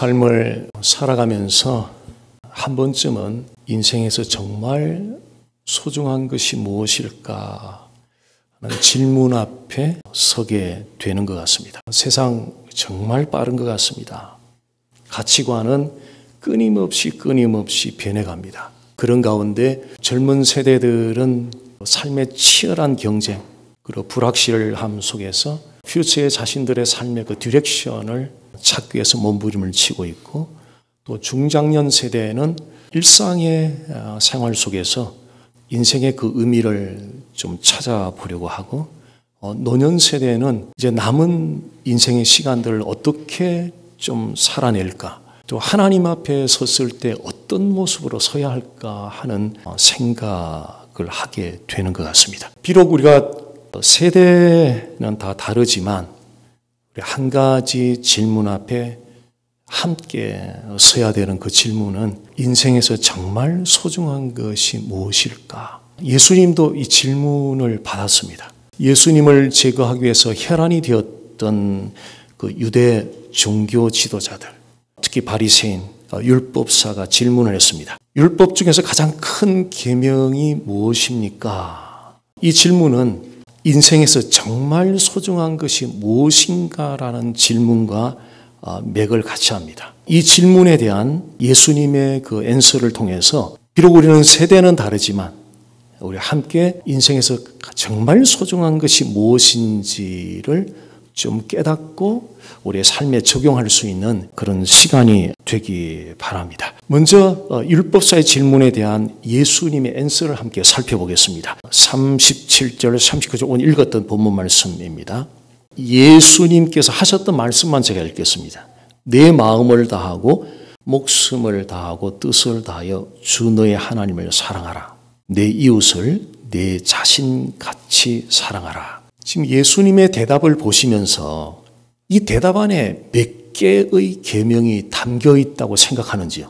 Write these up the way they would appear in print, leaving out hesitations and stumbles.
삶을 살아가면서 한 번쯤은 인생에서 정말 소중한 것이 무엇일까 하는 질문 앞에 서게 되는 것 같습니다. 세상 정말 빠른 것 같습니다. 가치관은 끊임없이 변해갑니다. 그런 가운데 젊은 세대들은 삶의 치열한 경쟁 그리고 불확실함 속에서 퓨처의 자신들의 삶의 그 디렉션을 찾기 위해서 몸부림을 치고 있고, 또 중장년 세대는 일상의 생활 속에서 인생의 그 의미를 좀 찾아보려고 하고, 노년 세대는 이제 남은 인생의 시간들을 어떻게 좀 살아낼까, 또 하나님 앞에 섰을 때 어떤 모습으로 서야 할까 하는 생각을 하게 되는 것 같습니다. 비록 우리가 세대는 다 다르지만 우리 한 가지 질문 앞에 함께 서야 되는 그 질문은 인생에서 정말 소중한 것이 무엇일까? 예수님도 이 질문을 받았습니다. 예수님을 제거하기 위해서 혈안이 되었던 그 유대 종교 지도자들, 특히 바리새인, 율법사가 질문을 했습니다. 율법 중에서 가장 큰 계명이 무엇입니까? 이 질문은 인생에서 정말 소중한 것이 무엇인가라는 질문과 맥을 같이 합니다. 이 질문에 대한 예수님의 그 앤서를 통해서 비록 우리는 세대는 다르지만 우리 함께 인생에서 정말 소중한 것이 무엇인지를 좀 깨닫고 우리의 삶에 적용할 수 있는 그런 시간이 되기 바랍니다. 먼저 율법사의 질문에 대한 예수님의 앤서를 함께 살펴보겠습니다. 37절, 39절 오늘 읽었던 본문 말씀입니다. 예수님께서 하셨던 말씀만 제가 읽겠습니다. 내 마음을 다하고 목숨을 다하고 뜻을 다하여 주 너의 하나님을 사랑하라. 내 이웃을 내 자신같이 사랑하라. 지금 예수님의 대답을 보시면서 이 대답 안에 몇 개의 계명이 담겨 있다고 생각하는지요?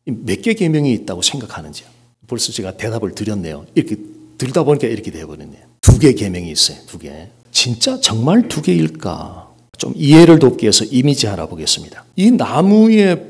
몇 개 계명이 있다고 생각하는지요? 벌써 제가 대답을 드렸네요. 이렇게 들다 보니까 이렇게 되어버렸네요. 2개 계명이 있어요. 2개. 진짜 정말 2개일까? 좀 이해를 돕기 위해서 이미지 하나 보겠습니다. 이 나무의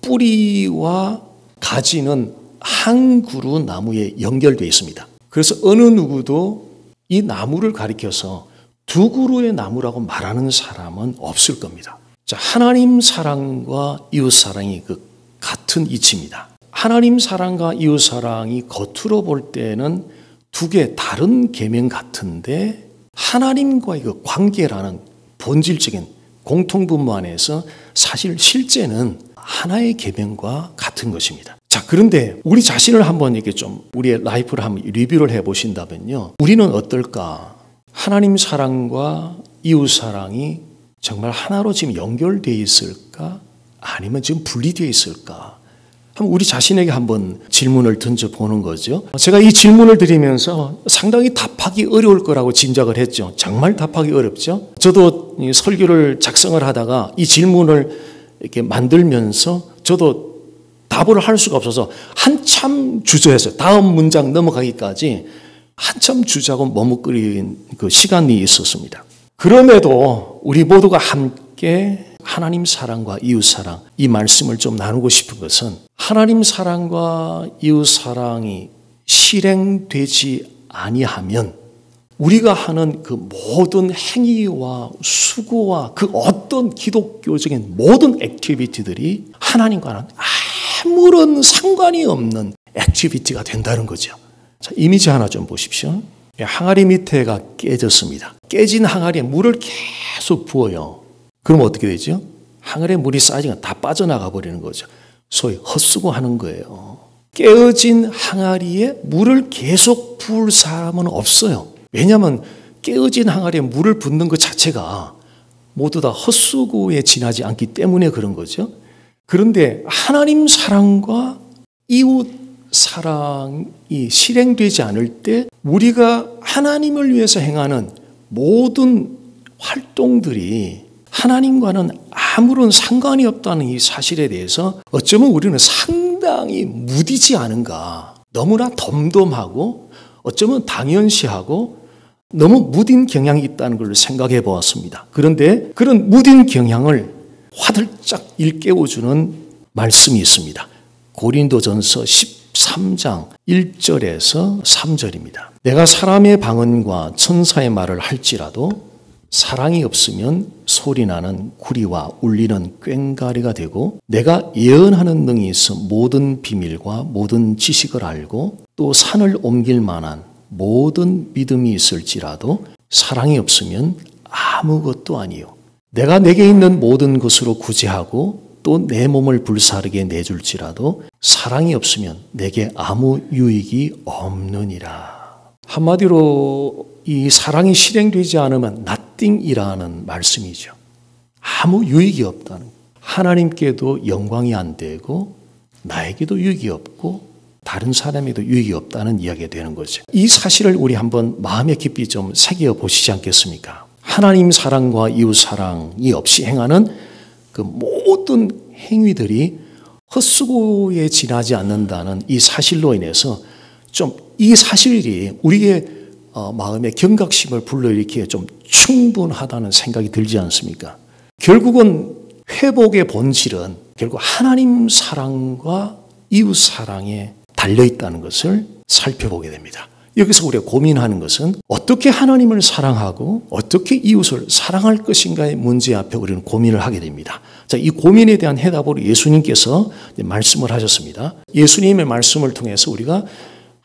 뿌리와 가지는 한 그루 나무에 연결되어 있습니다. 그래서 어느 누구도 이 나무를 가리켜서 2그루의 나무라고 말하는 사람은 없을 겁니다. 자, 하나님 사랑과 이웃 사랑이 그 같은 이치입니다. 하나님 사랑과 이웃 사랑이 겉으로 볼 때는 2개 다른 계명 같은데 하나님과의 그 관계라는 본질적인 공통분모 안에서 사실 실제는 하나의 계명과 같은 것입니다. 자, 그런데 우리 자신을 한번 이렇게 좀 우리의 라이프를 한번 리뷰를 해 보신다면요. 우리는 어떨까? 하나님 사랑과 이웃 사랑이 정말 하나로 지금 연결되어 있을까? 아니면 지금 분리되어 있을까? 한번 우리 자신에게 한번 질문을 던져보는 거죠. 제가 이 질문을 드리면서 상당히 답하기 어려울 거라고 짐작을 했죠. 정말 답하기 어렵죠. 저도 설교를 작성을 하다가 이 질문을 이렇게 만들면서 저도 답을 할 수가 없어서 한참 주저했어요. 다음 문장 넘어가기까지 한참 주저하고 머뭇거린 그 시간이 있었습니다. 그럼에도 우리 모두가 함께 하나님 사랑과 이웃 사랑, 이 말씀을 좀 나누고 싶은 것은 하나님 사랑과 이웃 사랑이 실행되지 아니하면 우리가 하는 그 모든 행위와 수고와 그 어떤 기독교적인 모든 액티비티들이 하나님과는 아무런 상관이 없는 액티비티가 된다는 거죠. 자, 이미지 하나 좀 보십시오. 항아리 밑에가 깨졌습니다. 깨진 항아리에 물을 계속 부어요. 그럼 어떻게 되죠? 항아리에 물이 쌓이면 다 빠져나가 버리는 거죠. 소위 헛수고하는 거예요. 깨어진 항아리에 물을 계속 부을 사람은 없어요. 왜냐하면 깨어진 항아리에 물을 붓는 것 자체가 모두 다 헛수고에 지나지 않기 때문에 그런 거죠. 그런데 하나님 사랑과 이웃 사랑이 실행되지 않을 때 우리가 하나님을 위해서 행하는 모든 활동들이 하나님과는 아무런 상관이 없다는 이 사실에 대해서 어쩌면 우리는 상당히 무디지 않은가, 너무나 덤덤하고 어쩌면 당연시하고 너무 무딘 경향이 있다는 걸 생각해 보았습니다. 그런데 그런 무딘 경향을 화들짝 일깨워주는 말씀이 있습니다. 고린도전서 13장 1절에서 3절입니다. 내가 사람의 방언과 천사의 말을 할지라도 사랑이 없으면 소리나는 구리와 울리는 꽹과리가 되고, 내가 예언하는 능이 있어 모든 비밀과 모든 지식을 알고 또 산을 옮길 만한 모든 믿음이 있을지라도 사랑이 없으면 아무것도 아니요. 내가 내게 있는 모든 것으로 구제하고 또 내 몸을 불사르게 내줄지라도 사랑이 없으면 내게 아무 유익이 없느니라. 한마디로 이 사랑이 실행되지 않으면 nothing이라는 말씀이죠. 아무 유익이 없다는, 하나님께도 영광이 안 되고 나에게도 유익이 없고 다른 사람에도 유익이 없다는 이야기가 되는 거죠. 이 사실을 우리 한번 마음에 깊이 좀 새겨 보시지 않겠습니까? 하나님 사랑과 이웃 사랑이 없이 행하는 그 모든 행위들이 헛수고에 지나지 않는다는 이 사실로 인해서 좀 이 사실이 우리의 마음의 경각심을 불러일으키기에 좀 충분하다는 생각이 들지 않습니까? 결국은 회복의 본질은 결국 하나님 사랑과 이웃 사랑에 달려있다는 것을 살펴보게 됩니다. 여기서 우리가 고민하는 것은 어떻게 하나님을 사랑하고 어떻게 이웃을 사랑할 것인가의 문제 앞에 우리는 고민을 하게 됩니다. 자, 이 고민에 대한 해답으로 예수님께서 말씀을 하셨습니다. 예수님의 말씀을 통해서 우리가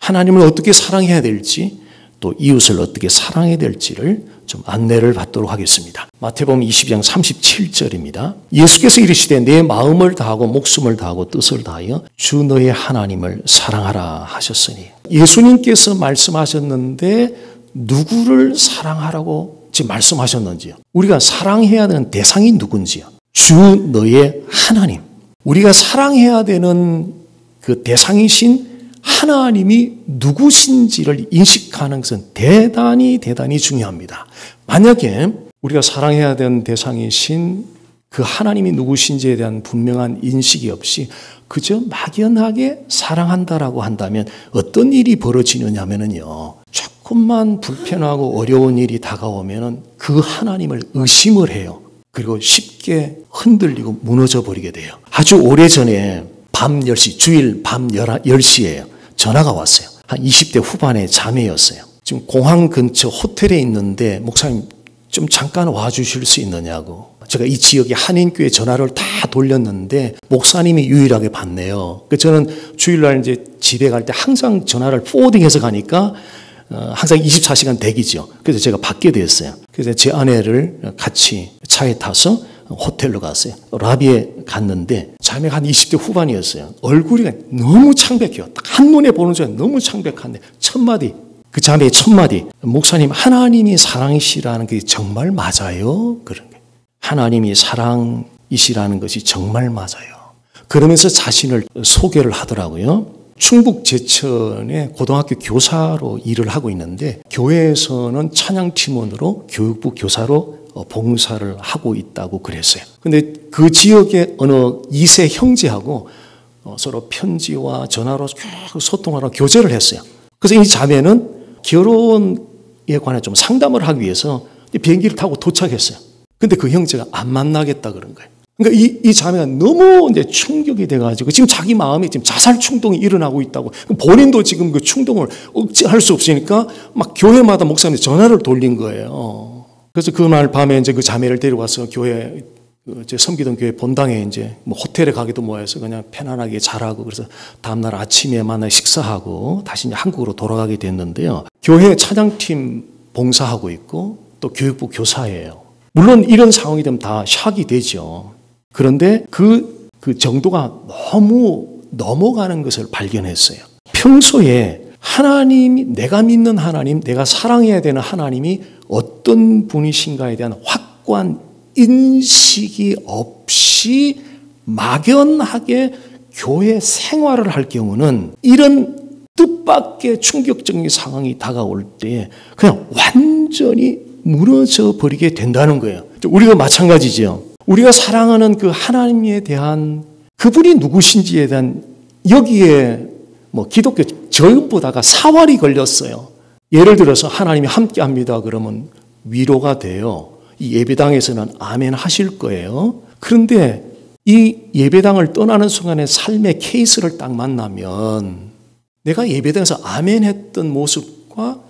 하나님을 어떻게 사랑해야 될지 또 이웃을 어떻게 사랑해야 될지를 좀 안내를 받도록 하겠습니다. 마태복음 22장 37절입니다. 예수께서 이르시되 내 마음을 다하고 목숨을 다하고 뜻을 다하여 주 너의 하나님을 사랑하라 하셨으니, 예수님께서 말씀하셨는데 누구를 사랑하라고 지금 말씀하셨는지요? 우리가 사랑해야 되는 대상이 누군지요? 주 너의 하나님. 우리가 사랑해야 되는 그 대상이신 하나님이 누구신지를 인식하는 것은 대단히 중요합니다. 만약에 우리가 사랑해야 되는 대상이신 그 하나님이 누구신지에 대한 분명한 인식이 없이 그저 막연하게 사랑한다라고 한다면 어떤 일이 벌어지느냐면요, 조금만 불편하고 어려운 일이 다가오면 그 하나님을 의심을 해요. 그리고 쉽게 흔들리고 무너져 버리게 돼요. 아주 오래전에 밤 10시, 주일 밤 10시에요. 전화가 왔어요. 한 20대 후반의 자매였어요. 지금 공항 근처 호텔에 있는데 목사님 좀 잠깐 와주실 수 있느냐고. 제가 이 지역에 한인교회 전화를 다 돌렸는데 목사님이 유일하게 받네요. 저는 주일날 이제 집에 갈 때 항상 전화를 포워딩해서 가니까 항상 24시간 대기죠. 그래서 제가 받게 됐어요. 그래서 제 아내를 같이 차에 타서 호텔로 갔어요. 라비에 갔는데 자매가 한 20대 후반이었어요. 얼굴이 너무 창백해요. 딱 한눈에 보는 순간 너무 창백한데 첫마디, 그 자매의 첫마디, 목사님 하나님이 사랑이시라는 게 정말 맞아요? 그런 게. 하나님이 사랑이시라는 것이 정말 맞아요. 그러면서 자신을 소개를 하더라고요. 충북 제천의 고등학교 교사로 일을 하고 있는데 교회에서는 찬양팀원으로 교육부 교사로 봉사를 하고 있다고 그랬어요. 근데 그 지역의 어느 2세 형제하고 서로 편지와 전화로 계속 소통하러 교제를 했어요. 그래서 이 자매는 결혼에 관해 좀 상담을 하기 위해서 비행기를 타고 도착했어요. 근데 그 형제가 안 만나겠다 그런 거예요. 그러니까 이 자매가 너무 이제 충격이 돼가지고 지금 자기 마음에 지금 자살 충동이 일어나고 있다고. 본인도 지금 그 충동을 억제할 수 없으니까 막 교회마다 목사님한테 전화를 돌린 거예요. 그래서 그날 밤에 이제 그 자매를 데려가서 교회, 제 섬기던 교회 본당에 이제 뭐 호텔에 가기도 뭐해서 그냥 편안하게 자라고, 그래서 다음날 아침에 만나 식사하고 다시 이제 한국으로 돌아가게 됐는데요. 교회 찬양팀 봉사하고 있고 또 교육부 교사예요. 물론 이런 상황이 되면 다 샥이 되죠. 그런데 그 정도가 너무 넘어가는 것을 발견했어요. 평소에 하나님이, 내가 믿는 하나님, 내가 사랑해야 되는 하나님이 어떤 분이신가에 대한 확고한 인식이 없이 막연하게 교회 생활을 할 경우는 이런 뜻밖의 충격적인 상황이 다가올 때 그냥 완전히 무너져 버리게 된다는 거예요. 우리가 마찬가지죠. 우리가 사랑하는 그 하나님에 대한 그분이 누구신지에 대한, 여기에 뭐 기독교 저녁보다가 사활이 걸렸어요. 예를 들어서 하나님이 함께 합니다 그러면 위로가 돼요. 이 예배당에서는 아멘 하실 거예요. 그런데 이 예배당을 떠나는 순간에 삶의 케이스를 딱 만나면 내가 예배당에서 아멘 했던 모습과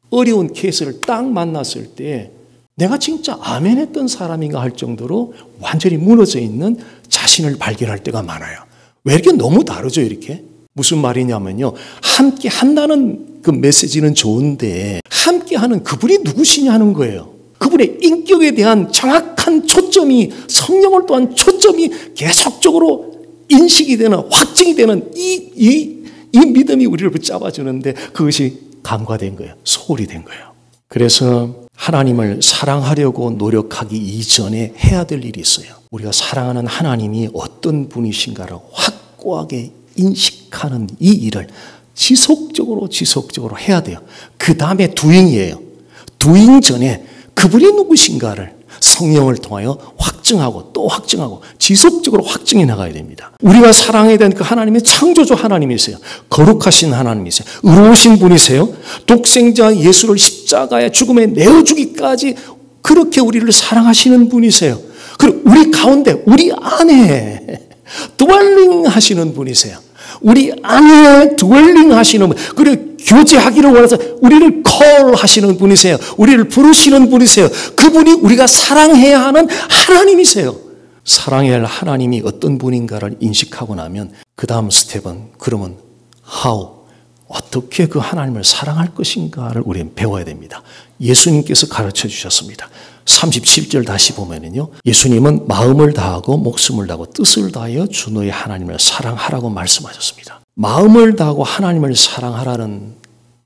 어려운 케이스를 딱 만났을 때 내가 진짜 아멘 했던 사람인가 할 정도로 완전히 무너져 있는 자신을 발견할 때가 많아요. 왜 이렇게 너무 다르죠, 이렇게? 무슨 말이냐면요. 함께 한다는 그 메시지는 좋은데 함께 하는 그분이 누구시냐는 거예요. 그분의 인격에 대한 정확한 초점이 성령을 또한 초점이 계속적으로 인식이 되는 확증이 되는 이 믿음이 우리를 붙잡아주는데 그것이 간과된 거예요. 소홀히 된 거예요. 그래서 하나님을 사랑하려고 노력하기 이전에 해야 될 일이 있어요. 우리가 사랑하는 하나님이 어떤 분이신가를 확고하게 인식하는 이 일을 지속적으로 해야 돼요. 그 다음에 doing이에요. doing 전에 그분이 누구신가를 성령을 통하여 확증하고 또 확증하고 지속적으로 확증해 나가야 됩니다. 우리가 사랑해야 되는 그 하나님이 창조주 하나님이세요. 거룩하신 하나님이세요. 의로우신 분이세요. 독생자 예수를 십자가의 죽음에 내어주기까지 그렇게 우리를 사랑하시는 분이세요. 그리고 우리 가운데 우리 안에 드웰링 하시는 분이세요. 우리 안에 드웰링 하시는 분, 그리고 교제하기를 원해서 우리를 call 하시는 분이세요. 우리를 부르시는 분이세요. 그분이 우리가 사랑해야 하는 하나님이세요. 사랑해야 할 하나님이 어떤 분인가를 인식하고 나면 그 다음 스텝은 그러면 how, 어떻게 그 하나님을 사랑할 것인가를 우리는 배워야 됩니다. 예수님께서 가르쳐 주셨습니다. 37절 다시 보면은요. 예수님은 마음을 다하고 목숨을 다하고 뜻을 다하여 주 너의 하나님을 사랑하라고 말씀하셨습니다. 마음을 다하고 하나님을 사랑하라는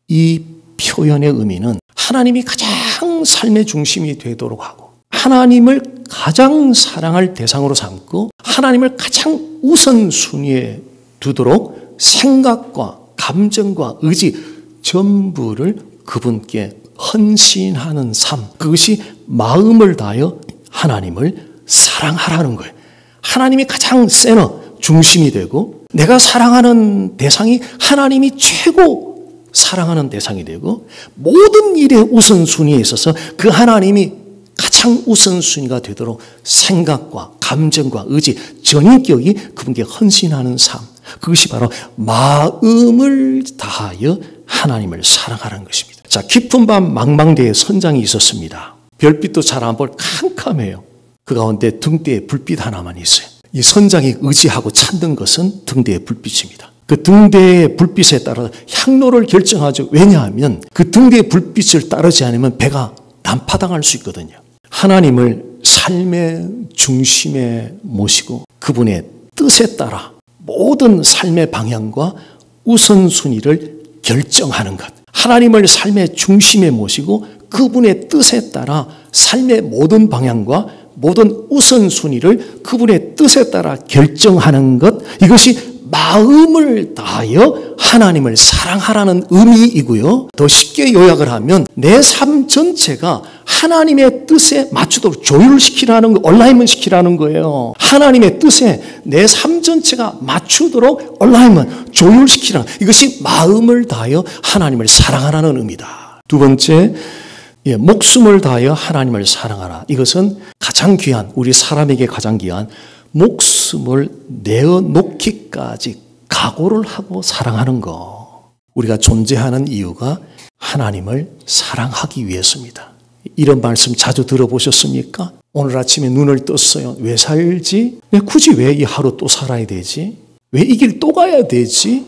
이 표현의 의미는 하나님이 가장 삶의 중심이 되도록 하고 하나님을 가장 사랑할 대상으로 삼고 하나님을 가장 우선순위에 두도록 생각과 감정과 의지 전부를 그분께 헌신하는 삶, 그것이 마음을 다하여 하나님을 사랑하라는 거예요. 하나님이 가장 센터, 중심이 되고 내가 사랑하는 대상이 하나님이 최고 사랑하는 대상이 되고 모든 일의 우선순위에 있어서 그 하나님이 가장 우선순위가 되도록 생각과 감정과 의지, 전인격이 그분께 헌신하는 삶, 그것이 바로 마음을 다하여 하나님을 사랑하라는 것입니다. 자, 깊은 밤 망망대에 선장이 있었습니다. 별빛도 잘 안 보일 캄캄해요. 그 가운데 등대에 불빛 하나만 있어요. 이 선장이 의지하고 찾는 것은 등대의 불빛입니다. 그 등대의 불빛에 따라 향로를 결정하죠. 왜냐하면 그 등대의 불빛을 따르지 않으면 배가 난파당할 수 있거든요. 하나님을 삶의 중심에 모시고 그분의 뜻에 따라 모든 삶의 방향과 우선순위를 결정하는 것. 하나님을 삶의 중심에 모시고 그분의 뜻에 따라 삶의 모든 방향과 모든 우선순위를 그분의 뜻에 따라 결정하는 것. 이것이 마음을 다하여 하나님을 사랑하라는 의미이고요. 더 쉽게 요약을 하면 내 삶 전체가 하나님의 뜻에 맞추도록 조율시키라는 거, 얼라이먼 시키라는 거예요. 하나님의 뜻에 내 삶 전체가 맞추도록 얼라이먼, 조율시키라는, 이것이 마음을 다하여 하나님을 사랑하라는 의미다. 두 번째, 목숨을 다하여 하나님을 사랑하라. 이것은 가장 귀한, 우리 사람에게 가장 귀한 목숨을 내어놓기까지 각오를 하고 사랑하는 거. 우리가 존재하는 이유가 하나님을 사랑하기 위해서입니다. 이런 말씀 자주 들어보셨습니까? 오늘 아침에 눈을 떴어요. 왜 살지? 굳이 왜 이 하루 또 살아야 되지? 왜 이 길 또 가야 되지?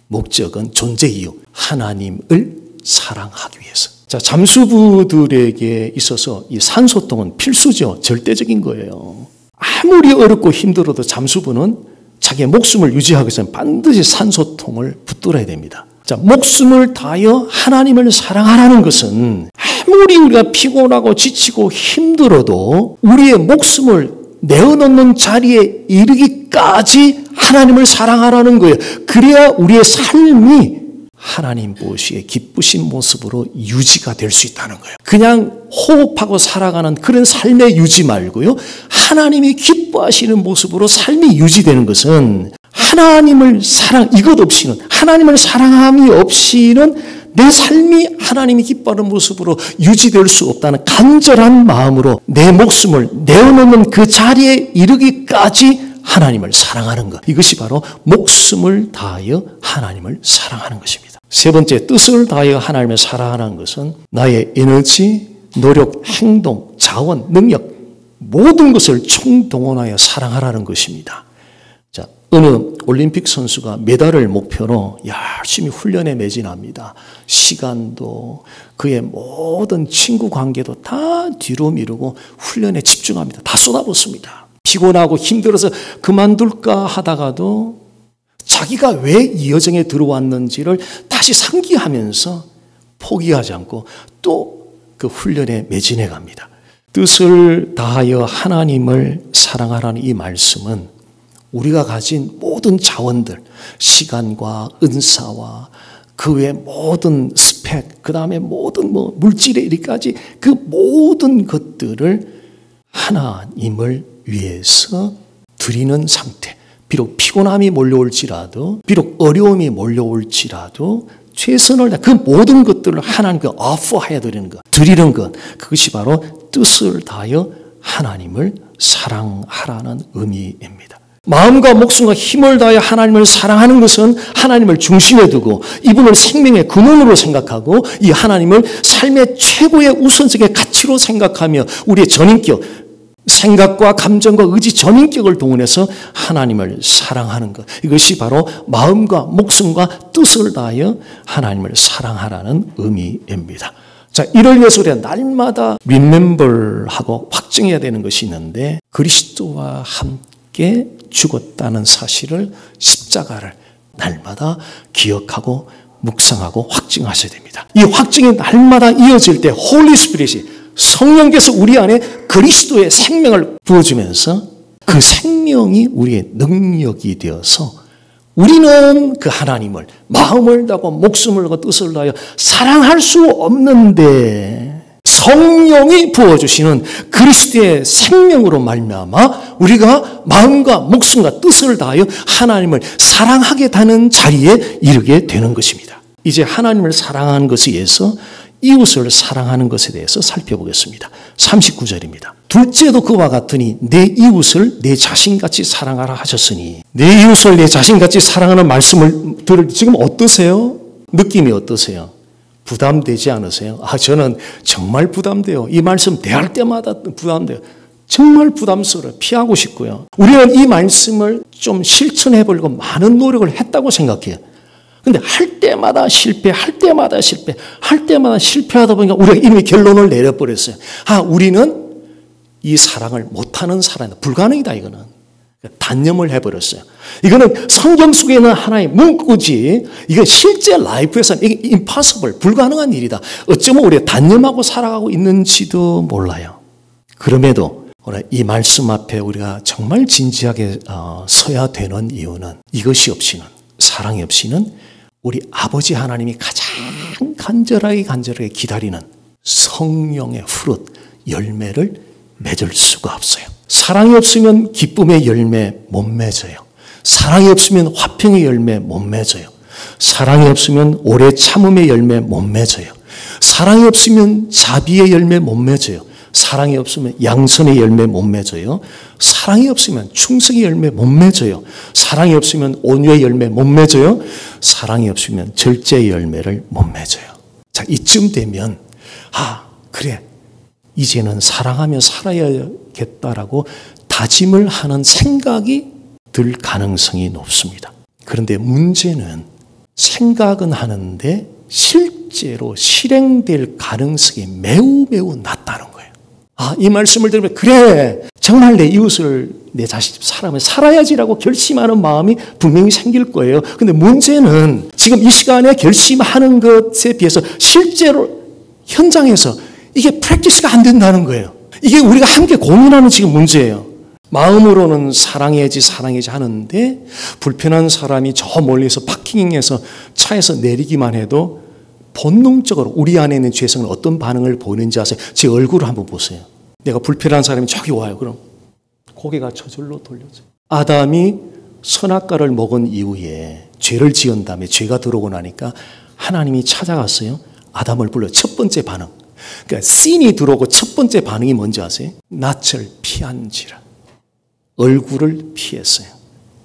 목적은 존재 이유. 하나님을 사랑하기 위해서. 자, 잠수부들에게 있어서 이 산소통은 필수죠. 절대적인 거예요. 아무리 어렵고 힘들어도 잠수부는 자기의 목숨을 유지하기 위해서 반드시 산소통을 붙들어야 됩니다. 자, 목숨을 다하여 하나님을 사랑하라는 것은 아무리 우리가 피곤하고 지치고 힘들어도 우리의 목숨을 내어놓는 자리에 이르기까지 하나님을 사랑하라는 거예요. 그래야 우리의 삶이 하나님 보시기에 기쁘신 모습으로 유지가 될 수 있다는 거예요. 그냥 호흡하고 살아가는 그런 삶의 유지 말고요. 하나님이 기뻐하시는 모습으로 삶이 유지되는 것은 하나님을 이것 없이는, 하나님을 사랑함이 없이는 내 삶이 하나님이 기뻐하는 모습으로 유지될 수 없다는 간절한 마음으로 내 목숨을 내어놓는 그 자리에 이르기까지 하나님을 사랑하는 것. 이것이 바로 목숨을 다하여 하나님을 사랑하는 것입니다. 세 번째, 뜻을 다하여 하나님을 사랑하는 것은 나의 에너지, 노력, 행동, 자원, 능력 모든 것을 총동원하여 사랑하라는 것입니다. 자, 어느 올림픽 선수가 메달을 목표로 열심히 훈련에 매진합니다. 시간도 그의 모든 친구 관계도 다 뒤로 미루고 훈련에 집중합니다. 다 쏟아붓습니다. 피곤하고 힘들어서 그만둘까 하다가도 자기가 왜 이 여정에 들어왔는지를 다시 상기하면서 포기하지 않고 또 그 훈련에 매진해 갑니다. 뜻을 다하여 하나님을 사랑하라는 이 말씀은 우리가 가진 모든 자원들, 시간과 은사와 그 외 모든 스펙, 그 다음에 모든 물질에 이르기까지 그 모든 것들을 하나님을 위해서 드리는 상태. 비록 피곤함이 몰려올지라도, 비록 어려움이 몰려올지라도 최선을 다해 그 모든 것들을 하나님께 offer해 드리는 것, 드리는 것. 그것이 바로 뜻을 다하여 하나님을 사랑하라는 의미입니다. 마음과 목숨과 힘을 다하여 하나님을 사랑하는 것은 하나님을 중심에 두고 이분을 생명의 근원으로 생각하고 이 하나님을 삶의 최고의 우선적인 가치로 생각하며 우리의 전인격, 생각과 감정과 의지 전인격을 동원해서 하나님을 사랑하는 것. 이것이 바로 마음과 목숨과 뜻을 다하여 하나님을 사랑하라는 의미입니다. 자, 이를 위해서 우리가 날마다 remember하고 확증해야 되는 것이 있는데 그리스도와 함께 죽었다는 사실을 십자가를 날마다 기억하고 묵상하고 확증하셔야 됩니다. 이 확증이 날마다 이어질 때 홀리 스피릿이 성령께서 우리 안에 그리스도의 생명을 부어주면서 그 생명이 우리의 능력이 되어서 우리는 그 하나님을 마음을 다하고 목숨을 다하고 뜻을 다하여 사랑할 수 없는데 성령이 부어주시는 그리스도의 생명으로 말미암아 우리가 마음과 목숨과 뜻을 다하여 하나님을 사랑하게 되는 자리에 이르게 되는 것입니다. 이제 하나님을 사랑하는 것에 의해서 이웃을 사랑하는 것에 대해서 살펴보겠습니다. 39절입니다. 둘째도 그와 같으니 내 이웃을 내 자신같이 사랑하라 하셨으니 내 이웃을 내 자신같이 사랑하는 말씀을 들을 때 지금 어떠세요? 느낌이 어떠세요? 부담되지 않으세요? 저는 정말 부담돼요. 이 말씀 대할 때마다 부담돼요. 정말 부담스러워요. 피하고 싶고요. 우리는 이 말씀을 좀 실천해 보려고 많은 노력을 했다고 생각해요. 근데 할 때마다 실패하다 보니까 우리가 이미 결론을 내려버렸어요. 우리는 이 사랑을 못하는 사람이다. 불가능이다, 이거는. 단념을 해버렸어요. 이거는 성경 속에 있는 하나의 문구지, 이건 실제 라이프에서는 이게 impossible, 불가능한 일이다. 어쩌면 우리가 단념하고 살아가고 있는지도 몰라요. 그럼에도 오늘 이 말씀 앞에 우리가 정말 진지하게 서야 되는 이유는 이것이 없이는, 사랑이 없이는 우리 아버지 하나님이 가장 간절하게 기다리는 성령의 fruit, 열매를 맺을 수가 없어요. 사랑이 없으면 기쁨의 열매 못 맺어요. 사랑이 없으면 화평의 열매 못 맺어요. 사랑이 없으면 오래 참음의 열매 못 맺어요. 사랑이 없으면 자비의 열매 못 맺어요. 사랑이 없으면 양선의 열매 못 맺어요. 사랑이 없으면 충성의 열매 못 맺어요. 사랑이 없으면 온유의 열매 못 맺어요. 사랑이 없으면 절제의 열매를 못 맺어요. 자, 이쯤 되면 그래, 이제는 사랑하며 살아야겠다라고 다짐을 하는 생각이 들 가능성이 높습니다. 그런데 문제는 생각은 하는데 실제로 실행될 가능성이 매우 낮다는 거예요. 이 말씀을 들으면 그래, 정말 내 이웃을 내 자신 사람을 살아야지라고 결심하는 마음이 분명히 생길 거예요. 근데 문제는 지금 이 시간에 결심하는 것에 비해서 실제로 현장에서 이게 프랙티스가 안 된다는 거예요. 이게 우리가 함께 고민하는 지금 문제예요. 마음으로는 사랑해야지 하는데 불편한 사람이 저 멀리서 파킹에서 차에서 내리기만 해도 본능적으로 우리 안에 있는 죄성은 어떤 반응을 보이는지 아세요? 제 얼굴을 한번 보세요. 내가 불편한 사람이 저기 와요. 그럼 고개가 저절로 돌려져요. 아담이 선악과를 먹은 이후에 죄를 지은 다음에 죄가 들어오고 나니까 하나님이 찾아갔어요. 아담을 불러 첫 번째 반응. 그러니까 씬이 들어오고 첫 번째 반응이 뭔지 아세요? 낯을 피한지라. 얼굴을 피했어요.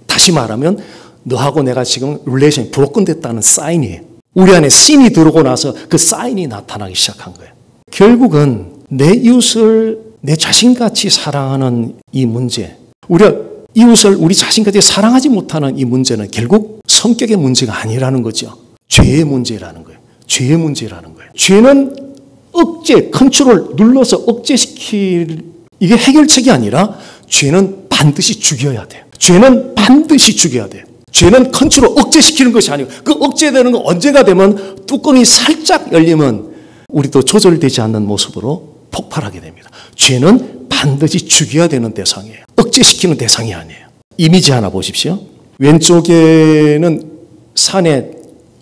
다시 말하면 너하고 내가 지금 릴레이션이 브로큰됐다는 사인이에요. 우리 안에 씬이 들어오고 나서 그 사인이 나타나기 시작한 거예요. 결국은 내 이웃을 내 자신같이 사랑하는 이 문제, 우리가 이웃을 우리 자신같이 사랑하지 못하는 이 문제는 결국 성격의 문제가 아니라는 거죠. 죄의 문제라는 거예요. 죄의 문제라는 거예요. 죄는 억제, 컨트롤 눌러서 억제시킬 이게 해결책이 아니라 죄는 반드시 죽여야 돼요. 죄는 반드시 죽여야 돼요. 죄는 컨트롤 억제시키는 것이 아니고 그 억제되는 건 언제가 되면 뚜껑이 살짝 열리면 우리도 조절되지 않는 모습으로 폭발하게 됩니다. 죄는 반드시 죽여야 되는 대상이에요. 억제시키는 대상이 아니에요. 이미지 하나 보십시오. 왼쪽에는 산에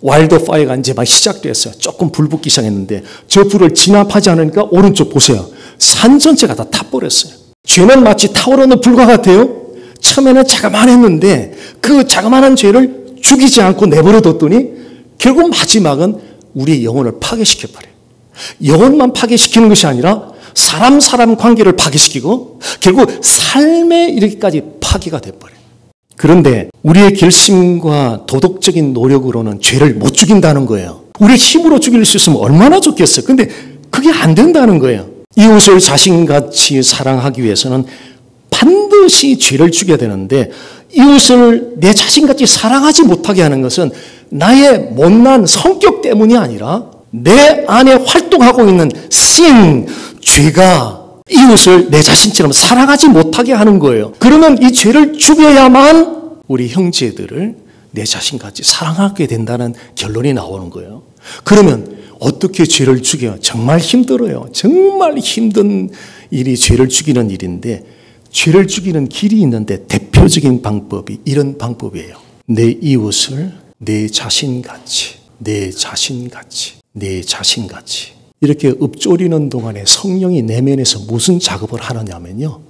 와일드 파이어가 이제 막 시작됐어요. 조금 불 붙기 시작했는데 저 불을 진압하지 않으니까 오른쪽 보세요. 산 전체가 다 타버렸어요. 죄는 마치 타오르는 불과 같아요. 처음에는 자그만했는데 그 자그만한 죄를 죽이지 않고 내버려뒀더니 결국 마지막은 우리의 영혼을 파괴시켜버려요. 영혼만 파괴시키는 것이 아니라 사람 관계를 파괴시키고 결국 삶에 이렇게까지 파괴가 돼버려요. 그런데 우리의 결심과 도덕적인 노력으로는 죄를 못 죽인다는 거예요. 우리의 힘으로 죽일 수 있으면 얼마나 좋겠어요. 근데 그게 안 된다는 거예요. 이웃을 자신같이 사랑하기 위해서는 반드시 죄를 죽여야 되는데 이웃을 내 자신같이 사랑하지 못하게 하는 것은 나의 못난 성격 때문이 아니라 내 안에 활동하고 있는 씬, 죄가 이웃을 내 자신처럼 사랑하지 못하게 하는 거예요. 그러면 이 죄를 죽여야만 우리 형제들을 내 자신같이 사랑하게 된다는 결론이 나오는 거예요. 그러면 어떻게 죄를 죽여요? 정말 힘들어요. 정말 힘든 일이 죄를 죽이는 일인데 죄를 죽이는 길이 있는데 대표적인 방법이 이런 방법이에요. 내 이웃을 내 자신같이 이렇게 읊조리는 동안에 성령이 내면에서 무슨 작업을 하느냐면요.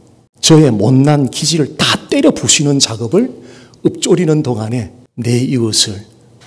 저의 못난 기질을 다 때려 부수는 작업을 읊조리는 동안에 내 이웃을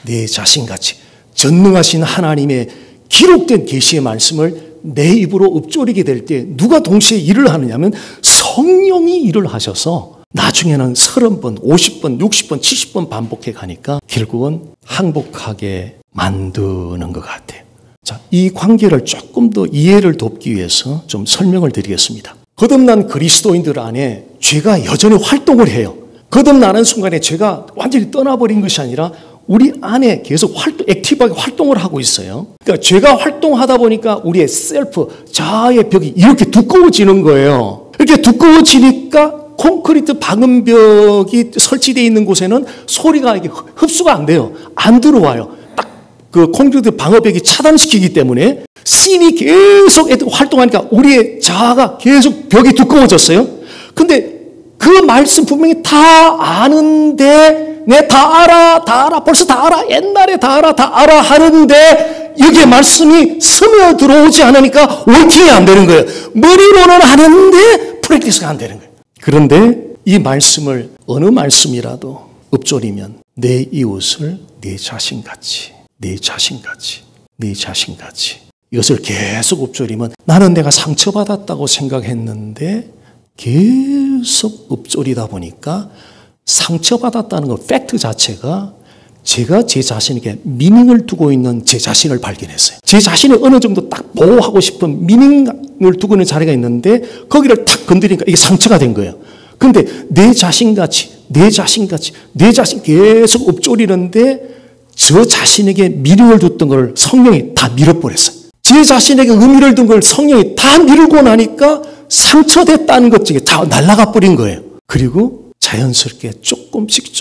내 자신같이 전능하신 하나님의 기록된 계시의 말씀을 내 입으로 읊조리게 될 때 누가 동시에 일을 하느냐면 성령이 일을 하셔서 나중에는 30번, 50번, 60번, 70번 반복해 가니까 결국은 항복하게 만드는 것 같아요. 자, 이 관계를 조금 더 이해를 돕기 위해서 좀 설명을 드리겠습니다. 거듭난 그리스도인들 안에 죄가 여전히 활동을 해요. 거듭나는 순간에 죄가 완전히 떠나버린 것이 아니라 우리 안에 계속 액티브하게 활동을 하고 있어요. 그러니까 죄가 활동하다 보니까 우리의 셀프, 자아의 벽이 이렇게 두꺼워지는 거예요. 이렇게 두꺼워지니까 콘크리트 방음벽이 설치되어 있는 곳에는 소리가 이게 흡수가 안 돼요. 안 들어와요. 딱 그 콘크리트 방어벽이 차단시키기 때문에 씬이 계속 활동하니까 우리의 자아가 계속 벽이 두꺼워졌어요. 근데 그 말씀 분명히 다 아는데 다 알아 벌써 다 알아 옛날에 다 알아 하는데 여기에 말씀이 스며들어오지 않으니까 워킹이 안 되는 거예요. 머리로는 하는데 프랙티스가 안 되는 거예요. 그런데 이 말씀을 어느 말씀이라도 읊조리면 내 이웃을 내 자신같이 이것을 계속 읊조리면 나는 내가 상처받았다고 생각했는데 계속 읊조리다 보니까 상처받았다는 그 팩트 자체가 제가 제 자신에게 미닝을 두고 있는 제 자신을 발견했어요. 제 자신을 어느 정도 딱 보호하고 싶은 미닝을 두고 있는 자리가 있는데 거기를 탁 건드리니까 이게 상처가 된 거예요. 근데 내 자신같이 계속 읊조리는데 저 자신에게 미움을 뒀던 걸 성령이 다 밀어버렸어요. 제 자신에게 의미를 둔 걸 성령이 다 밀고 나니까 상처됐다는 것 중에 다 날아가 버린 거예요. 그리고 자연스럽게 조금씩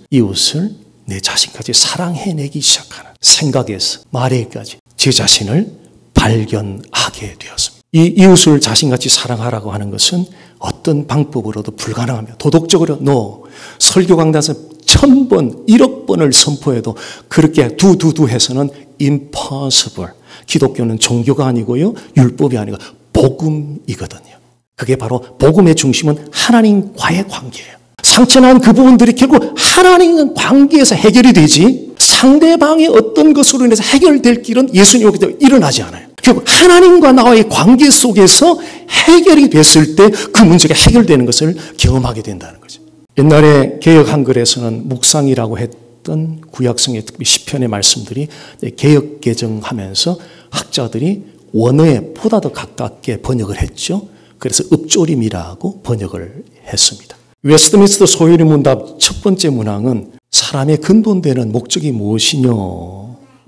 이웃을 내 자신까지 사랑해내기 시작하는 생각에서 말에까지 제 자신을 발견하게 되었습니다. 이 이웃을 자신같이 사랑하라고 하는 것은 어떤 방법으로도 불가능합니다. 도덕적으로 설교 강단에서 1000번, 1억 번을 선포해도 그렇게 두두두 해서는 impossible. 기독교는 종교가 아니고요. 율법이 아니고 복음이거든요. 그게 바로 복음의 중심은 하나님과의 관계예요. 상처난 그 부분들이 결국 하나님 관계에서 해결이 되지 상대방의 어떤 것으로 인해서 해결될 길은 예수님 오기 전에 일어나지 않아요. 결국 하나님과 나와의 관계 속에서 해결이 됐을 때 그 문제가 해결되는 것을 경험하게 된다는 거죠. 옛날에 개역 한글에서는 묵상이라고 했던 구약성의 특히 시편의 말씀들이 개역 개정하면서 학자들이 원어에 보다 더 가깝게 번역을 했죠. 그래서 읍조림이라고 번역을 했습니다. 웨스트민스터 소요리 문답 첫 번째 문항은 사람의 근본되는 목적이 무엇이냐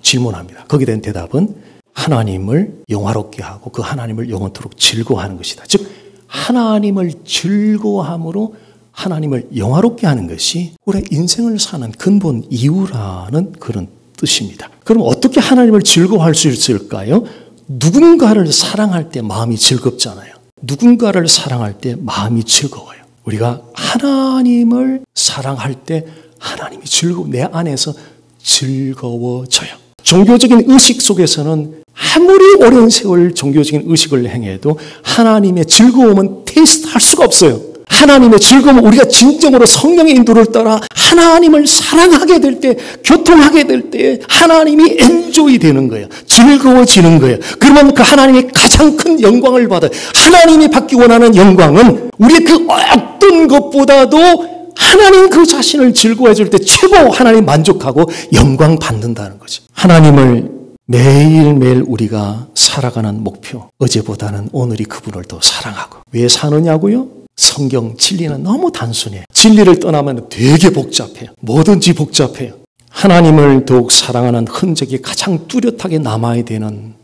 질문합니다. 거기에 대한 대답은 하나님을 영화롭게 하고 그 하나님을 영원토록 즐거워하는 것이다. 즉 하나님을 즐거워함으로 하나님을 영화롭게 하는 것이 우리의 인생을 사는 근본 이유라는 그런 뜻입니다. 그럼 어떻게 하나님을 즐거워할 수 있을까요? 누군가를 사랑할 때 마음이 즐겁잖아요. 누군가를 사랑할 때 마음이 즐거워요. 우리가 하나님을 사랑할 때 하나님이 내 안에서 즐거워져요. 종교적인 의식 속에서는 아무리 오랜 세월 종교적인 의식을 행해도 하나님의 즐거움은 테스트할 수가 없어요. 하나님의 즐거움은 우리가 진정으로 성령의 인도를 따라 하나님을 사랑하게 될 때, 교통하게 될 때 하나님이 엔조이 되는 거예요. 즐거워지는 거예요. 그러면 그 하나님이 가장 큰 영광을 받아요. 하나님이 받기 원하는 영광은 우리의 그 어떤 것보다도 하나님 그 자신을 즐거워해 줄 때 최고 하나님 만족하고 영광 받는다는 거죠. 하나님을 매일매일 우리가 살아가는 목표, 어제보다는 오늘이 그분을 더 사랑하고. 왜 사느냐고요? 성경 진리는 너무 단순해요. 진리를 떠나면 되게 복잡해요. 뭐든지 복잡해요. 하나님을 더욱 사랑하는 흔적이 가장 뚜렷하게 남아야 되는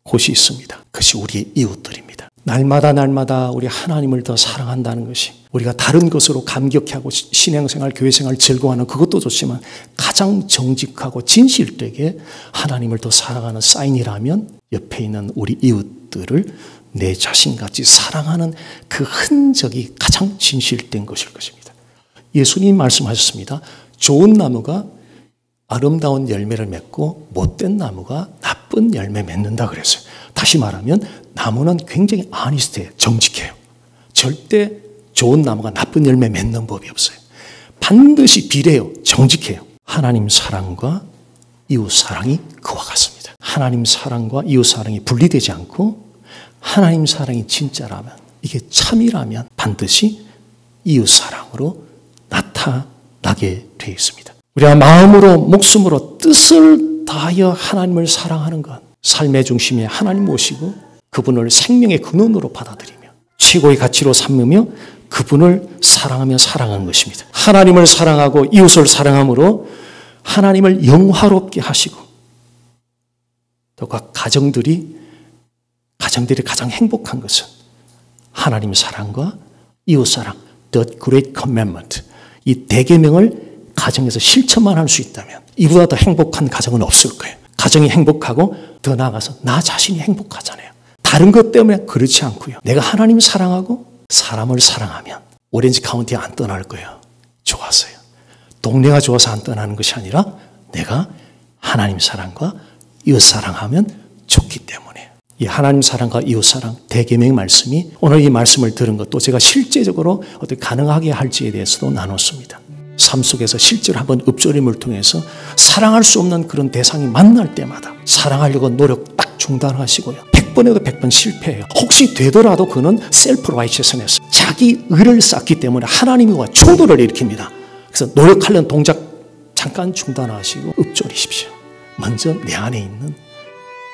곳이 있습니다. 그것이 우리의 이웃들입니다. 날마다 우리 하나님을 더 사랑한다는 것이 우리가 다른 것으로 감격하고 신앙생활, 교회생활 즐거워하는 그것도 좋지만 가장 정직하고 진실되게 하나님을 더 사랑하는 사인이라면 옆에 있는 우리 이웃들을 내 자신같이 사랑하는 그 흔적이 가장 진실된 것일 것입니다. 예수님 말씀하셨습니다. 좋은 나무가 아름다운 열매를 맺고 못된 나무가 나쁜 열매 맺는다 그랬어요. 다시 말하면 나무는 굉장히 아니스트해요. 정직해요. 절대 좋은 나무가 나쁜 열매 맺는 법이 없어요. 반드시 비례해요. 정직해요. 하나님 사랑과 이웃 사랑이 그와 같습니다. 하나님 사랑과 이웃 사랑이 분리되지 않고 하나님 사랑이 진짜라면, 이게 참이라면 반드시 이웃 사랑으로 나타나게 되어 있습니다. 우리가 마음으로 목숨으로 뜻을 다하여 하나님을 사랑하는 것, 삶의 중심에 하나님 모시고 그분을 생명의 근원으로 받아들이며 최고의 가치로 삼으며 그분을 사랑하며 살아가는 것입니다. 하나님을 사랑하고 이웃을 사랑함으로 하나님을 영화롭게 하시고 또 각 가정들이 가장 행복한 것은 하나님 사랑과 이웃 사랑, The Great Commandment, 이 대계명을 가정에서 실천만 할 수 있다면 이보다 더 행복한 가정은 없을 거예요. 가정이 행복하고 더 나아가서 나 자신이 행복하잖아요. 다른 것 때문에 그렇지 않고요. 내가 하나님 사랑하고 사람을 사랑하면 오렌지 카운티 안 떠날 거예요. 좋아서요. 동네가 좋아서 안 떠나는 것이 아니라 내가 하나님 사랑과 이웃 사랑하면 좋기 때문에. 이 하나님 사랑과 이웃 사랑 대계명의 말씀이 오늘 이 말씀을 들은 것도 제가 실제적으로 어떻게 가능하게 할지에 대해서도 나눴습니다. 삶 속에서 실제로 한번 읍조림을 통해서 사랑할 수 없는 그런 대상이 만날 때마다 사랑하려고 노력 딱 중단하시고요. 100번에도 100번 실패해요. 혹시 되더라도 그는 셀프 라이처스네스, 자기 의를 쌓기 때문에 하나님과 충돌을 일으킵니다. 그래서 노력하려는 동작 잠깐 중단하시고 읍조리십시오. 먼저 내 안에 있는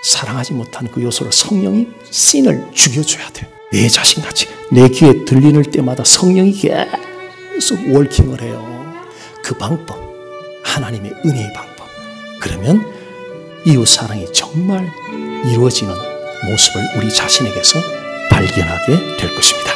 사랑하지 못한 그 요소를 성령이 씬을 죽여줘야 돼요. 내 자신같이 내 귀에 들리는 때마다 성령이 계속 월킹을 해요. 그 방법, 하나님의 은혜의 방법. 그러면 이웃 사랑이 정말 이루어지는 모습을 우리 자신에게서 발견하게 될 것입니다.